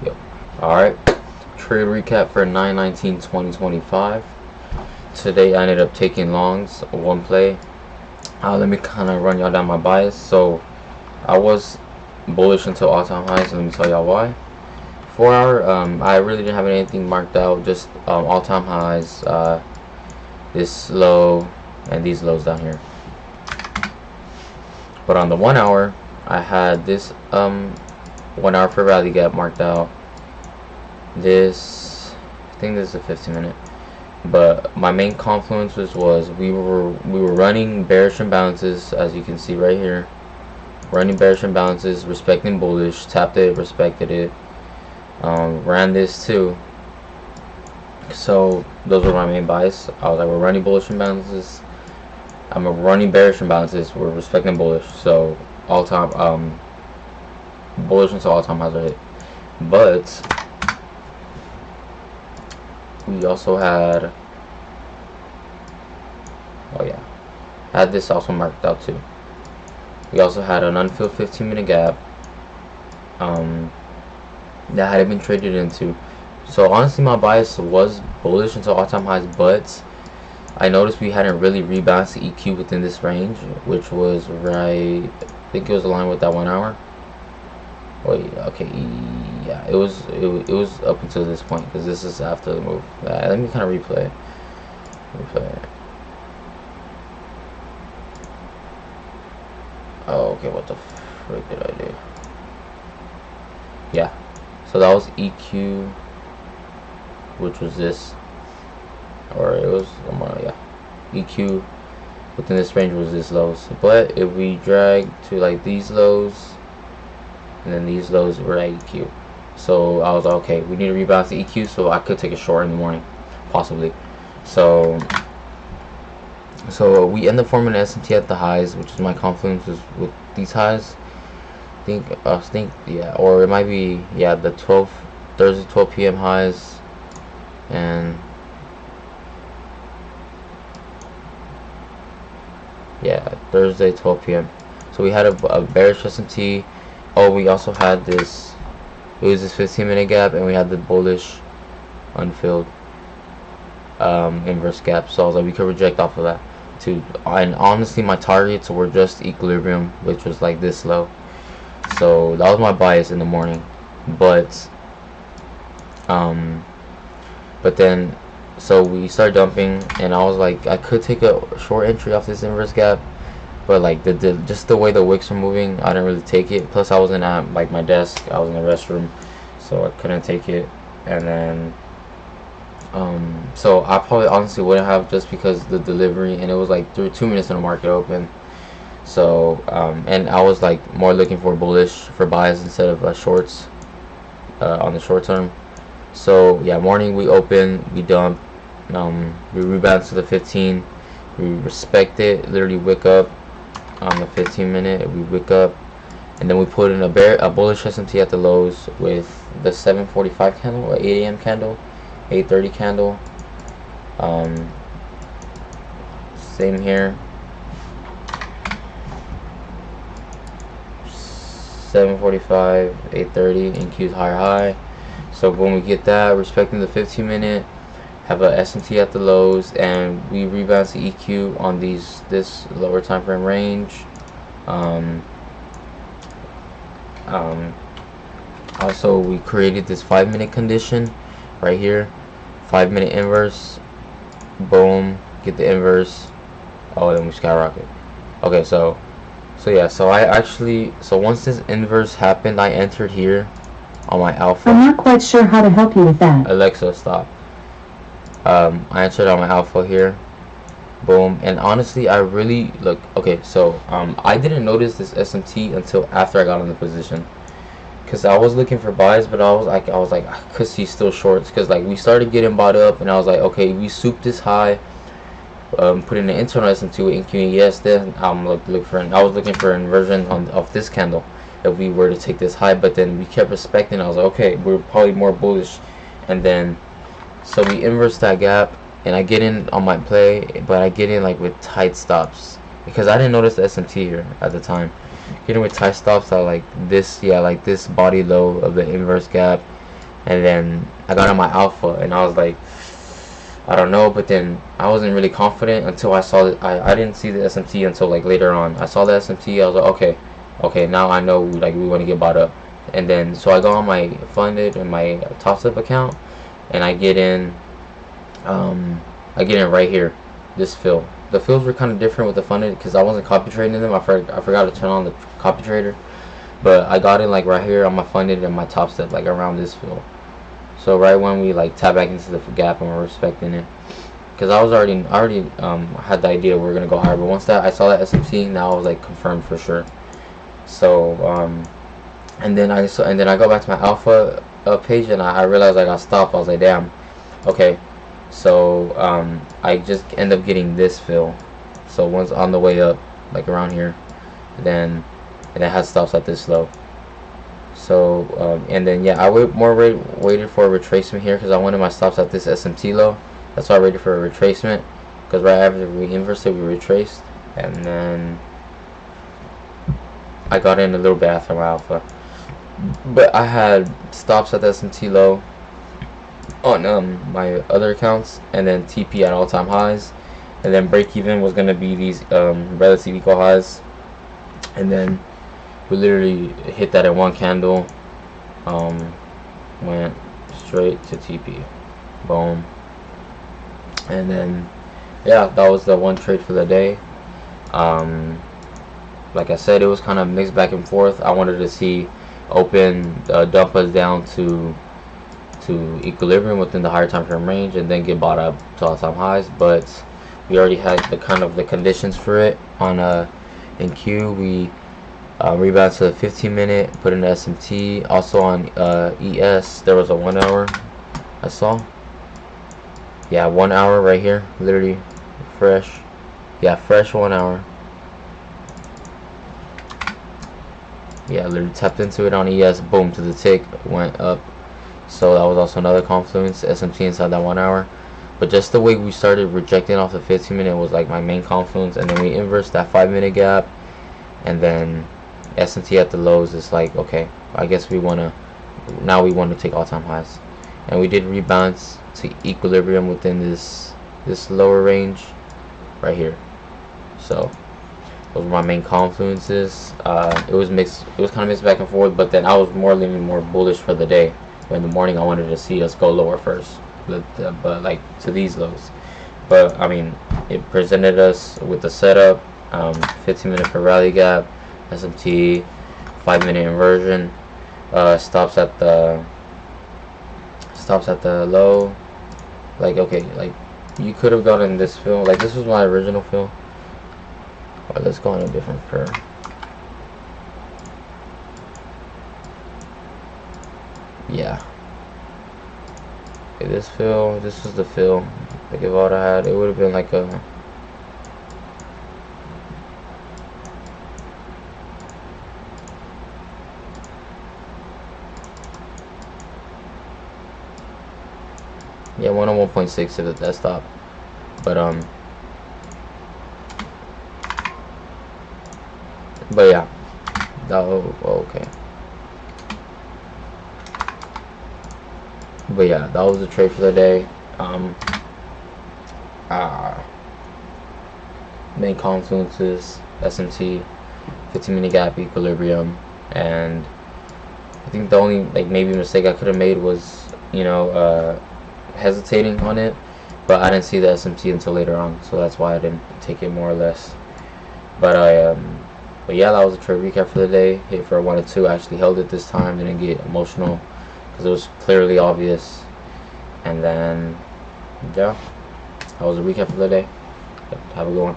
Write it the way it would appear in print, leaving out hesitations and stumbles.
Yep. Alright. Trade recap for 9/19/2025. Today I ended up taking longs, one play. Let me kind of run y'all down my bias. So I was bullish until all-time highs. Let me tell y'all why. 4 hour, I really didn't have anything marked out. Just all-time highs, this low, and these lows down here. But on the 1 hour, I had this 1 hour for rally gap marked out. This, I think this is a 15-minute. But my main confluences was we were running bearish imbalances, as you can see right here. Running bearish imbalances, respecting bullish, tapped it, respected it. Ran this too. So those were my main bias. I was like, we're running bullish imbalances. I'm running bearish imbalances. We're respecting bullish. So all time bullish until all time highs are hit. But we also had, had this also marked out too. We also had an unfilled 15-minute gap that hadn't been traded into. So honestly, my bias was bullish until all-time highs, but I noticed we hadn't really rebalanced the EQ within this range, which was right, I think it was aligned with that 1 hour. Wait, okay, yeah, it was up until this point, because this is after the move. Let me kind of replay it. Oh, okay, what the frick did I do? Yeah, so that was EQ, which was this, or it was, yeah, EQ within this range was this lows. But if we drag to like these lows, and then these lows were at EQ, so I was like, okay, we need to rebalance the EQ so I could take a short in the morning, possibly. So we end up forming an SMT at the highs, which is my confluences with these highs. I think yeah, or it might be, yeah, the Thursday 12 p.m. highs, and yeah, Thursday 12 p.m. So we had a bearish SMT. Oh, we also had this, it was this 15-minute gap, and we had the bullish unfilled inverse gap. So I was like, we could reject off of that too. And honestly, my targets were just equilibrium, which was like this low. So that was my bias in the morning. But then, so we started dumping, and I was like, I could take a short entry off this inverse gap, but like just the way the wicks were moving, I didn't really take it. Plus I wasn't at like my desk, I was in the restroom, so I couldn't take it. And then so I probably honestly wouldn't have, just because the delivery, and it was like 2 minutes in the market open. So and I was like more looking for bullish for buys instead of shorts on the short term. So yeah, morning we open, we dump, we rebalance to the 15, we respect it, literally wick up on the 15-minute, we wick up, and then we put in a bullish SMT at the lows with the 7:45 candle, or 8 a.m. candle, 8:30 candle. Same here, 7:45, 8:30, and Q's higher high. So when we get that, respecting the 15-minute, have a SMT at the lows, and we rebalance the EQ on this lower time frame range. Also, we created this 5-minute condition right here, 5-minute inverse. Boom, get the inverse. Oh, then we skyrocket. Okay, so yeah, so I actually, so once this inverse happened, I entered here on my alpha. I'm not quite sure how to help you with that. Alexa, stop. I entered on my alpha here. Boom. And honestly, I really look, okay, so I didn't notice this SMT until after I got in the position, because I was looking for buys, but I was like I could see still shorts, because like we started getting bought up, and I was like, okay, we souped this high, put in an internal SMT in QES, then I was looking for an inversion of this candle if we were to take this high. But then we kept respecting. I was like, okay, we're probably more bullish. And then so we inverse that gap, and I get in on my play, but I get in like with tight stops, because I didn't notice the SMT here at the time. Getting with tight stops at like this, yeah, like this body low of the inverse gap, and then I got on my alpha, and I was like, I don't know, but then I wasn't really confident until I saw it. I didn't see the SMT until like later on. I saw the SMT. I was like, okay, now I know like we want to get bought up. And then so I go on my funded and my top step account, and I get in right here, this fill. The fills were kind of different with the funded because I wasn't copy trading them. I forgot to turn on the copy trader, but I got in like right here on my funded and my top step, like around this fill. So right when we like tap back into the gap and we're respecting it, because I already had the idea we were gonna go higher, but once that I saw that SMT, now I was like confirmed for sure. So and then I go back to my alpha page, and I realized I got stopped. I was like, damn, okay. So I just end up getting this fill. So once on the way up, like around here, then and it has stops at this low. So and then yeah, I waited for a retracement here because I wanted my stops at this SMT low. That's why I waited for a retracement, because right after we inversed it, we retraced, and then I got in a little bit after my alpha. But I had stops at the SMT low on my other accounts, and then TP at all-time highs, and then break even was gonna be these relative equal highs, and then we literally hit that in one candle. Went straight to TP, boom, and then yeah, that was the one trade for the day. Like I said, it was kind of mixed back and forth. I wanted to see open dump us down to equilibrium within the higher time frame range and then get bought up to all-time highs, but we already had the conditions for it on in Q. We rebound to the 15-minute, put in the SMT. Also on ES, there was a 1 hour I saw. Yeah, 1 hour right here, literally fresh. Yeah, fresh 1 hour. Yeah, literally tapped into it on ES, boom, to the tick, went up. So that was also another confluence, SMT inside that 1 hour. But just the way we started rejecting off the 15-minute was like my main confluence, and then we inversed that 5-minute gap, and then SMT at the lows is like, okay, I guess we want to take all-time highs, and we did rebounds to equilibrium within this lower range right here. So those were my main confluences. It was kind of mixed back and forth, but then I was leaning more bullish for the day. In the morning, I wanted to see us go lower first, but like to these lows. But I mean, it presented us with the setup, 15-minute per rally gap, SMT, 5-minute inversion, stops at the low. Like, okay, like you could have gotten this fill. Like, this was my original fill. Alright, let's go on a different pair. Yeah. Okay, this was the fill. Like, if all I had, it would have been like a yeah, 101.6 to the desktop. But yeah, okay. But yeah, that was the trade for the day. Main confluences, SMT, 15-minute gap, equilibrium, and I think the only like maybe mistake I could have made was, you know, hesitating on it, but I didn't see the SMT until later on, so that's why I didn't take it, more or less. But but yeah, that was a trade recap for the day. Hit for a 1 and 2. I actually held it this time, didn't get emotional because it was clearly obvious. And then yeah, that was a recap for the day. Have a good one.